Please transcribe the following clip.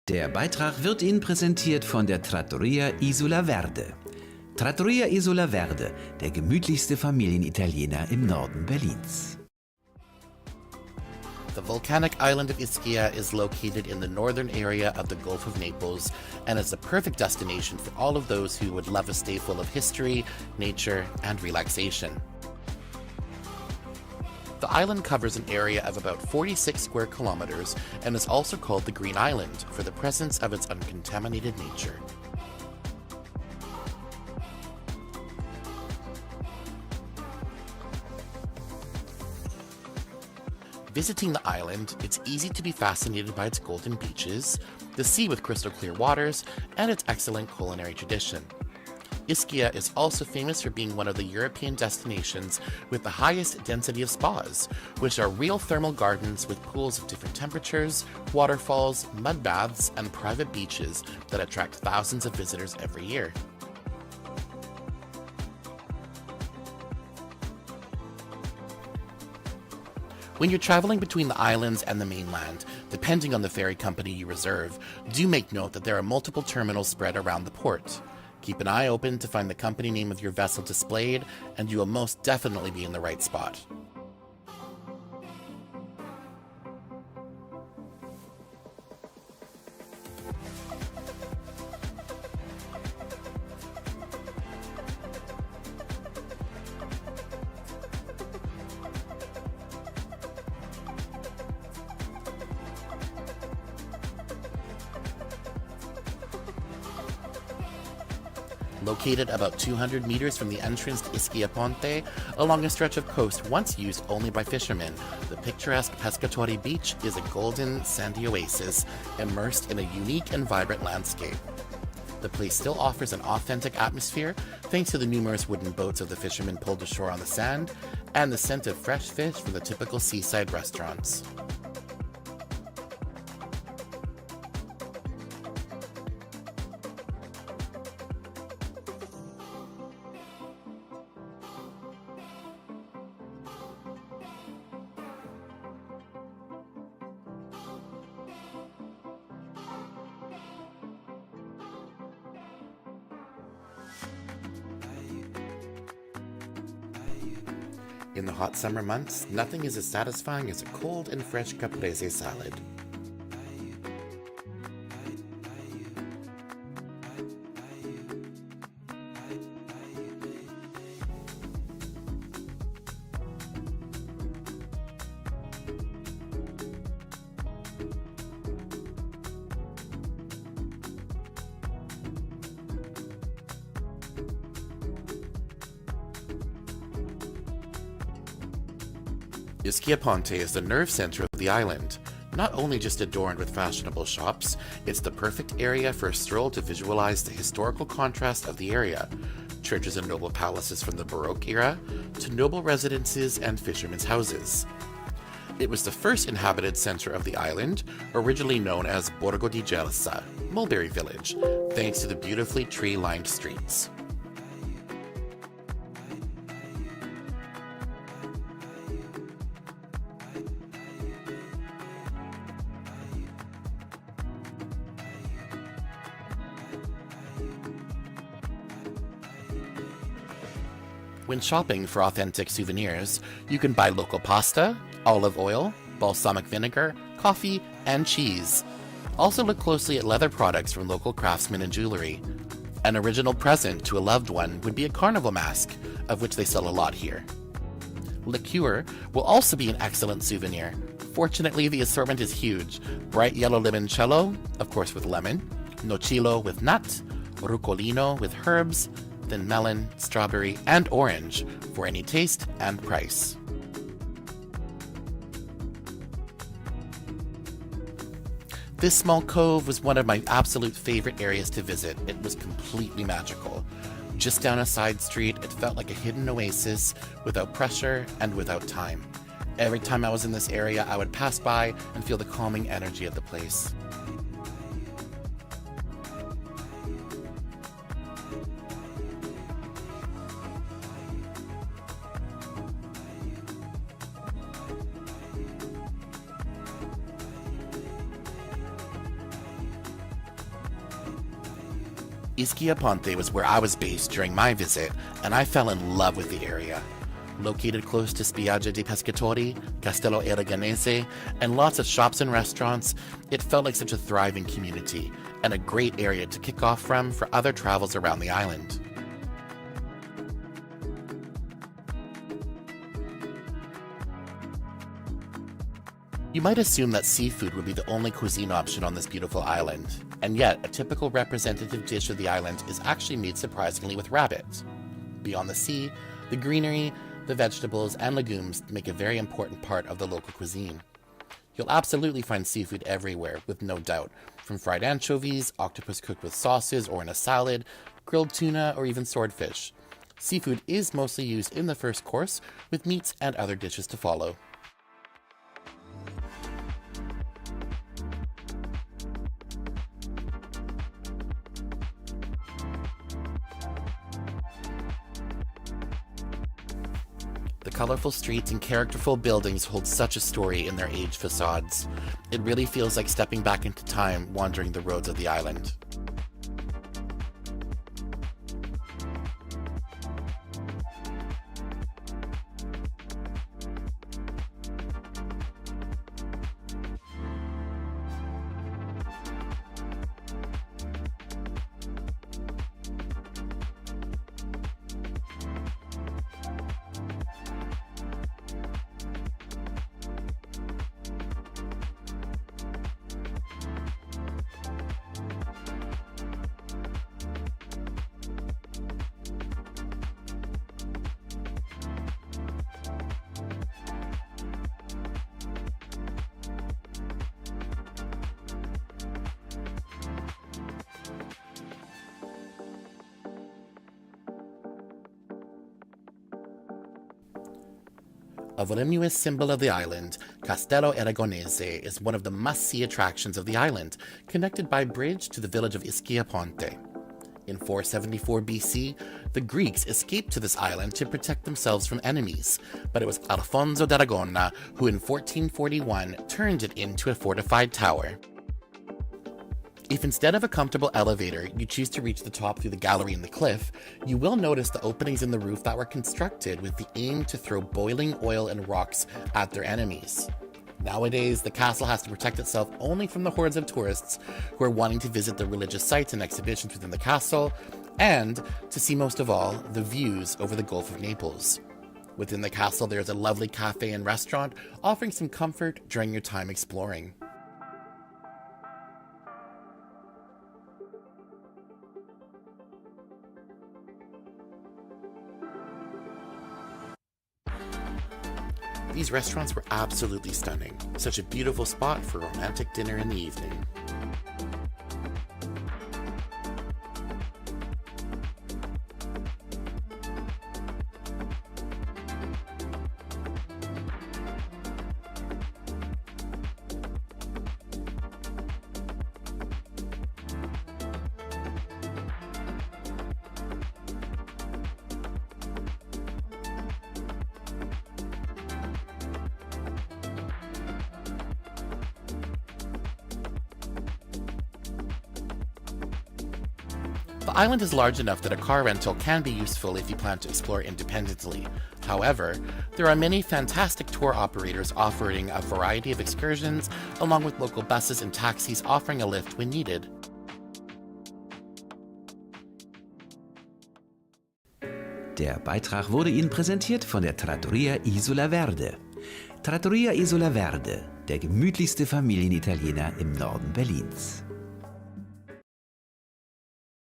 Der Beitrag wird Ihnen präsentiert von der Trattoria Isola Verde. Trattoria Isola Verde, der gemütlichste Familienitaliener im Norden Berlins. The volcanic island of Ischia is located in the northern area of the Gulf of Naples and is the perfect destination for all of those who would love a stay full of history, nature, and relaxation. The island covers an area of about 46 square kilometers and is also called the Green Island for the presence of its uncontaminated nature. Visiting the island, it's easy to be fascinated by its golden beaches, the sea with crystal clear waters, and its excellent culinary tradition. Ischia is also famous for being one of the European destinations with the highest density of spas, which are real thermal gardens with pools of different temperatures, waterfalls, mud baths, and private beaches that attract thousands of visitors every year. When you're traveling between the islands and the mainland, depending on the ferry company you reserve, do make note that there are multiple terminals spread around the port. Keep an eye open to find the company name of your vessel displayed, and you will most definitely be in the right spot. Located about 200 meters from the entrance to Ischia Ponte, along a stretch of coast once used only by fishermen, the picturesque Pescatori Beach is a golden, sandy oasis immersed in a unique and vibrant landscape. The place still offers an authentic atmosphere thanks to the numerous wooden boats of the fishermen pulled ashore on the sand and the scent of fresh fish from the typical seaside restaurants. In the hot summer months, nothing is as satisfying as a cold and fresh caprese salad. Ischia Ponte is the nerve center of the island. Not only just adorned with fashionable shops, it's the perfect area for a stroll to visualize the historical contrast of the area. Churches and noble palaces from the Baroque era, to noble residences and fishermen's houses. It was the first inhabited center of the island, originally known as Borgo di Gelsa, Mulberry Village, thanks to the beautifully tree-lined streets. When shopping for authentic souvenirs, you can buy local pasta, olive oil, balsamic vinegar, coffee, and cheese. Also look closely at leather products from local craftsmen and jewelry. An original present to a loved one would be a carnival mask, of which they sell a lot here. Liqueur will also be an excellent souvenir. Fortunately, the assortment is huge. Bright yellow limoncello, of course with lemon, nocillo with nut, rucolino with herbs, then melon, strawberry, and orange for any taste and price. This small cove was one of my absolute favorite areas to visit. It was completely magical. Just down a side street, it felt like a hidden oasis without pressure and without time. Every time I was in this area, I would pass by and feel the calming energy of the place. Ischia Ponte was where I was based during my visit, and I fell in love with the area. Located close to Spiaggia dei Pescatori, Castello Aragonese, and lots of shops and restaurants, it felt like such a thriving community, and a great area to kick off from for other travels around the island. You might assume that seafood would be the only cuisine option on this beautiful island, and yet a typical representative dish of the island is actually made surprisingly with rabbit. Beyond the sea, the greenery, the vegetables, and legumes make a very important part of the local cuisine. You'll absolutely find seafood everywhere, with no doubt, from fried anchovies, octopus cooked with sauces or in a salad, grilled tuna, or even swordfish. Seafood is mostly used in the first course, with meats and other dishes to follow. The colorful streets and characterful buildings hold such a story in their aged facades. It really feels like stepping back into time wandering the roads of the island. A voluminous symbol of the island, Castello Aragonese is one of the must-see attractions of the island, connected by bridge to the village of Ischia Ponte. In 474 BC, the Greeks escaped to this island to protect themselves from enemies, but it was Alfonso d'Aragon who in 1441 turned it into a fortified tower. If instead of a comfortable elevator, you choose to reach the top through the gallery in the cliff, you will notice the openings in the roof that were constructed with the aim to throw boiling oil and rocks at their enemies. Nowadays, the castle has to protect itself only from the hordes of tourists who are wanting to visit the religious sites and exhibitions within the castle, and, to see most of all, the views over the Gulf of Naples. Within the castle, there is a lovely cafe and restaurant offering some comfort during your time exploring. These restaurants were absolutely stunning. Such a beautiful spot for a romantic dinner in the evening. The island is large enough that a car rental can be useful if you plan to explore independently. However, there are many fantastic tour operators offering a variety of excursions, along with local buses and taxis offering a lift when needed. Der Beitrag wurde Ihnen präsentiert von der Trattoria Isola Verde. Trattoria Isola Verde, der gemütlichste Familienitaliener im Norden Berlins.